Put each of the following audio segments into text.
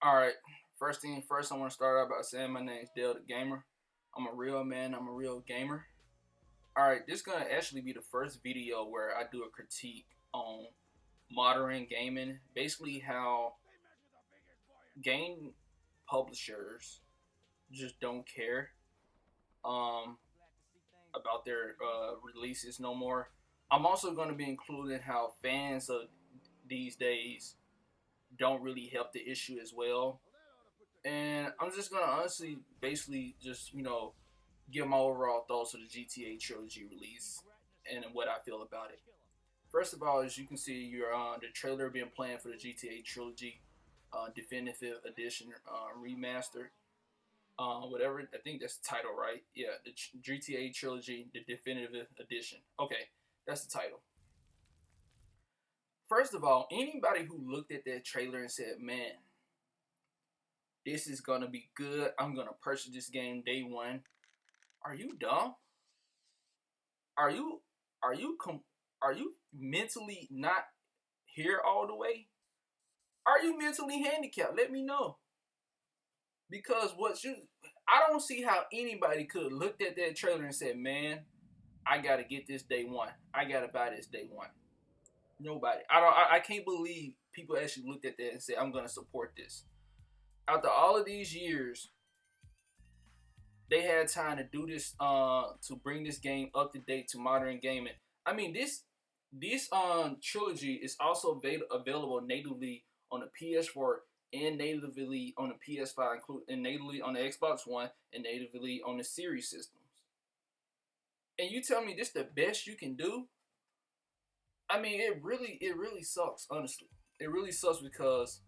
All right. First thing first, I want to start out by saying my name's Dale the Gamer. I'm a real man. I'm a real gamer. All right. This is gonna actually be the first video where I do a critique on modern gaming. Basically, how game publishers just don't care um about their releases no more. I'm also going to be including how fans of these days don't really help the issue as well. And I'm just gonna honestly, basically, just give my overall thoughts of the GTA Trilogy release and what I feel about it. First of all, as you can see, you're on the trailer being planned for the GTA Trilogy Definitive Edition remaster. Whatever, I think that's the title, right? Yeah, the GTA Trilogy, the Definitive Edition. Okay, that's the title. First of all, anybody who looked at that trailer and said, "Man, this is gonna be good. I'm gonna purchase this game day one." Are you dumb? Are you are you are you mentally not here all the way? Are you mentally handicapped? Let me know. Because I don't see how anybody could have looked at that trailer and said, "Man, I gotta get this day one. I gotta buy this day one." Nobody. I can't believe people actually looked at that and said, "I'm gonna support this." After all of these years, they had time to do this to bring this game up to date to modern gaming. I mean, this trilogy is also available natively on the PS4 and natively on the PS5, and natively on the Xbox One and natively on the Series systems. And you tell me this the best you can do? I mean, it really sucks. Honestly, it really sucks because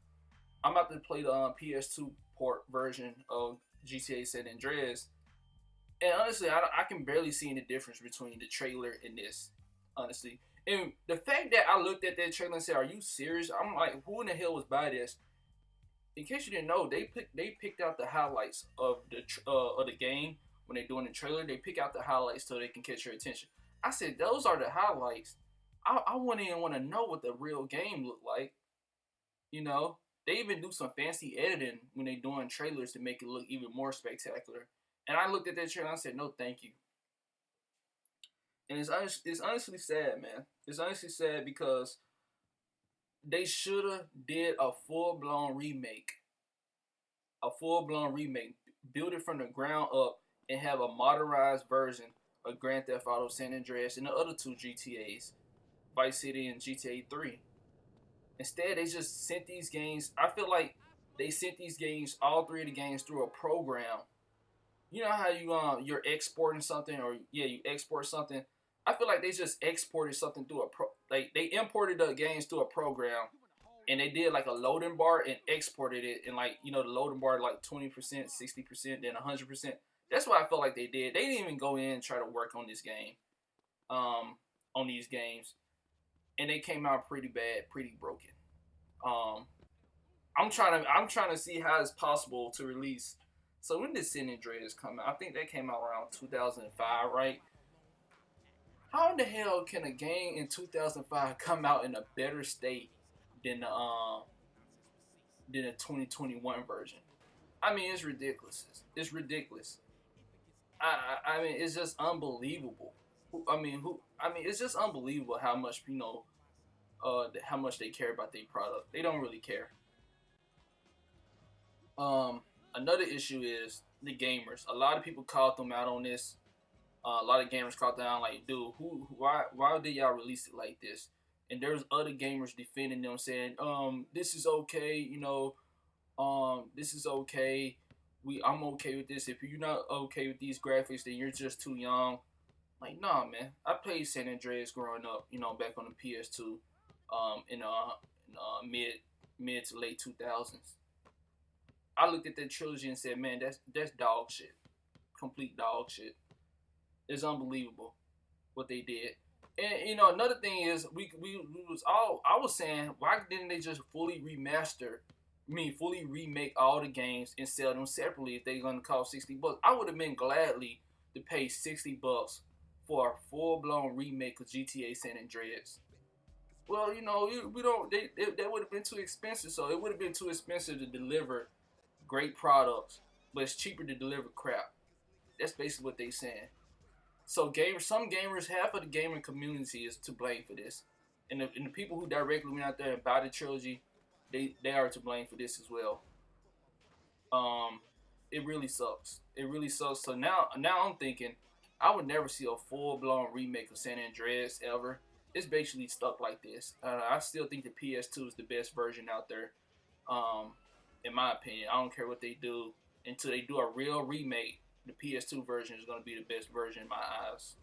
I'm about to play the PS2 port version of GTA San Andreas. And honestly, I can barely see any difference between the trailer and this. Honestly, and the fact that I looked at that trailer and said, "Are you serious?" I'm like, "Who in the hell was by this?" In case you didn't know, they picked out the highlights of the game when they're doing the trailer. They pick out the highlights so they can catch your attention. I said, "Those are the highlights." I wouldn't even want to know what the real game looked like. You know, they even do some fancy editing when they're doing trailers to make it look even more spectacular. And I looked at that trailer and I said, "No, thank you." And it's honestly sad, man. It's honestly sad because they shoulda did a full blown remake, build it from the ground up, and have a modernized version of Grand Theft Auto San Andreas and the other two GTA's, Vice City and GTA 3. Instead, they just sent these games. I feel like they sent these games, all three of the games, through a program. You know how you're exporting something, or yeah, you export something. I feel like they just exported something through like they imported the games through a program, and they did like a loading bar and exported it, and like the loading bar like 20%, 60%, then 100%. That's what I felt like they did. They didn't even go in and try to work on this game, on these games, and they came out pretty bad, pretty broken. Um, I'm trying to see how it's possible to release. So when did San Andreas come out? I think that came out around 2005, right? How in the hell can a game in 2005 come out in a better state than the 2021 version? I mean, it's ridiculous. It's ridiculous. I mean, it's just unbelievable. It's just unbelievable how much how much they care about their product. They don't really care. Um, Another issue is the gamers. A lot of people called them out on this. A lot of gamers called down like, "Dude, why did y'all release it like this?" And there's other gamers defending them, saying, this is okay. This is okay. I'm okay with this. If you're not okay with these graphics, then you're just too young. Like, nah, man. I played San Andreas growing up. Back on the PS2, in mid to late 2000s. I looked at that trilogy and said, "Man, that's dog shit, complete dog shit." It's unbelievable what they did. And another thing is, we was all I was saying, why didn't they just fully remake all the games and sell them separately if they're gonna cost $60? I would have been gladly to pay $60 for a full blown remake of GTA San Andreas. Well, we don't. They would have been too expensive. So it would have been too expensive to deliver great products, but it's cheaper to deliver crap. That's basically what they saying. So some gamers, half of the gaming community is to blame for this, and the people who directly went out there and bought the trilogy, they are to blame for this as well. Um, it really sucks. It really sucks. So now I'm thinking, I would never see a full blown remake of San Andreas ever. It's basically stuck like this. I still think the PS2 is the best version out there. Um, in my opinion, I don't care what they do until they do a real remake. The PS2 version is going to be the best version in my eyes.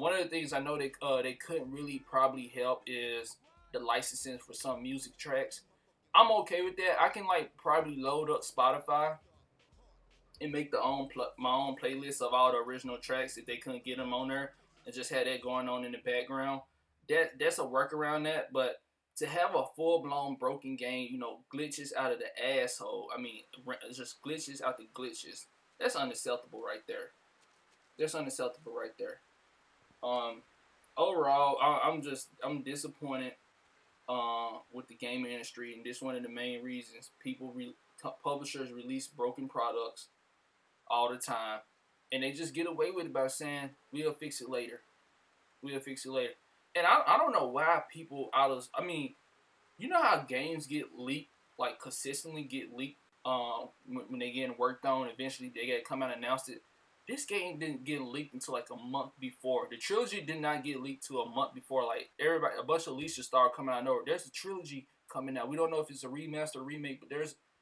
One of the things I know they couldn't really probably help is the licensing for some music tracks. I'm okay with that. I can like probably load up Spotify and make my own playlist of all the original tracks if they couldn't get them on there and just had that going on in the background. That's a workaround that, but to have a full blown broken game, glitches out of the asshole. I mean, just glitches out the glitches. That's unacceptable right there. That's unacceptable right there. Um, Overall, I'm disappointed with the gaming industry, and this is one of the main reasons publishers release broken products all the time, and they just get away with it by saying we'll fix it later. We'll fix it later. And I don't know why people I mean, you know how games get leaked, like consistently get leaked when they getting worked on. Eventually they got to come out and announce it. This game didn't get leaked until like a month before. The trilogy did not get leaked till a month before. Like everybody, a bunch of leaks started coming out of nowhere. There's a trilogy coming out. We don't know if it's a remaster or remake, but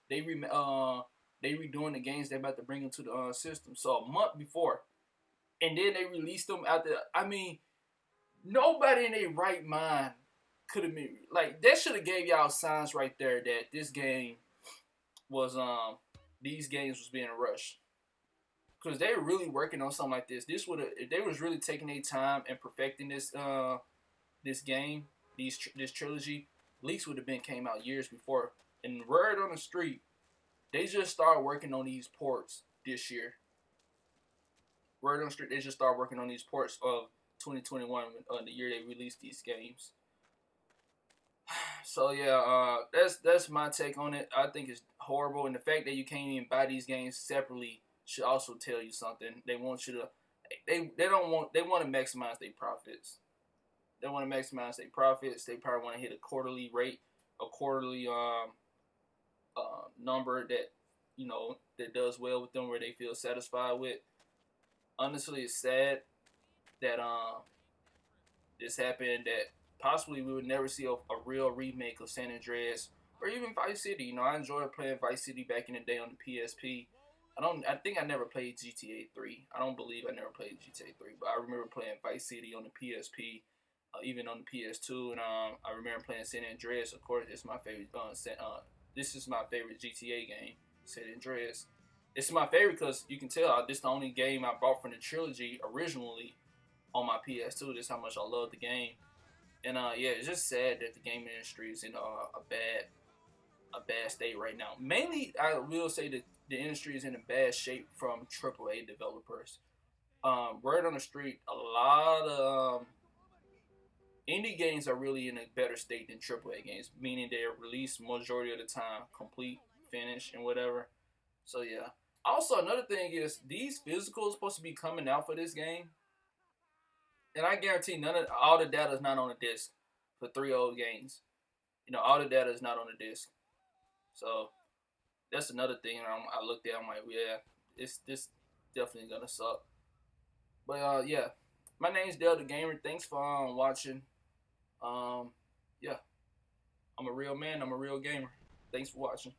they redoing the games they're about to bring into the system. So a month before, and then they released them out there. I mean, nobody in their right mind could have been like that. Should have gave y'all signs right there that this game was these games was being rushed, because they were really working on something like this. This would have, if they was really taking their time and perfecting this game, this trilogy, leaks would have been came out years before. And word on the street, they just started working on these ports this year. Word on the street, they just started working on these ports of 2021, the year they released these games. So yeah, that's my take on it. I think it's horrible, and the fact that you can't even buy these games separately should also tell you something. They want you to, they want to maximize their profits. They want to maximize their profits. They probably want to hit a quarterly rate, a quarterly number that that does well with them, where they feel satisfied with. Honestly, it's sad that this happened, that possibly we would never see a real remake of San Andreas or even Vice City. I enjoyed playing Vice City back in the day on the PSP. I think I never played GTA 3. I don't believe I never played GTA 3, but I remember playing Vice City on the PSP, even on the PS2, and I remember playing San Andreas. Of course, it's my favorite. This is my favorite GTA game, San Andreas. It's my favorite because you can tell this is the only game I bought from the trilogy originally on my PS2. That's how much I love the game. And yeah, it's just sad that the gaming industry is in a bad state right now. Mainly, I will say that the industry is in a bad shape from AAA developers. Word on the street, a lot of indie games are really in a better state than AAA games, meaning they're released majority of the time, complete, finished, and whatever. So yeah. Also, another thing is these physicals supposed to be coming out for this game, and I guarantee all the data is not on the disc for 3 old games. All the data is not on the disc. So that's another thing I looked at. I'm like, yeah, this definitely gonna suck. But yeah, my name's Dale the Gamer. Thanks for watching. Yeah, I'm a real man. I'm a real gamer. Thanks for watching.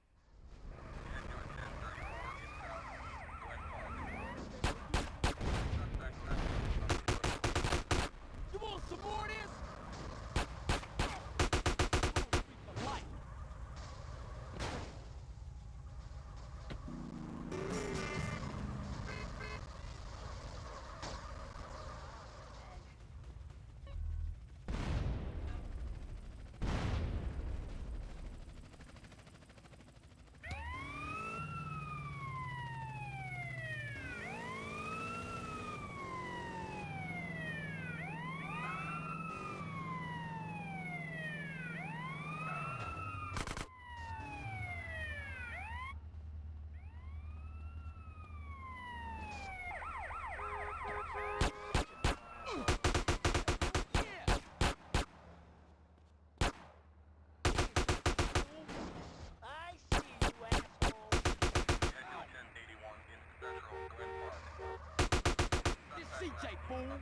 phone?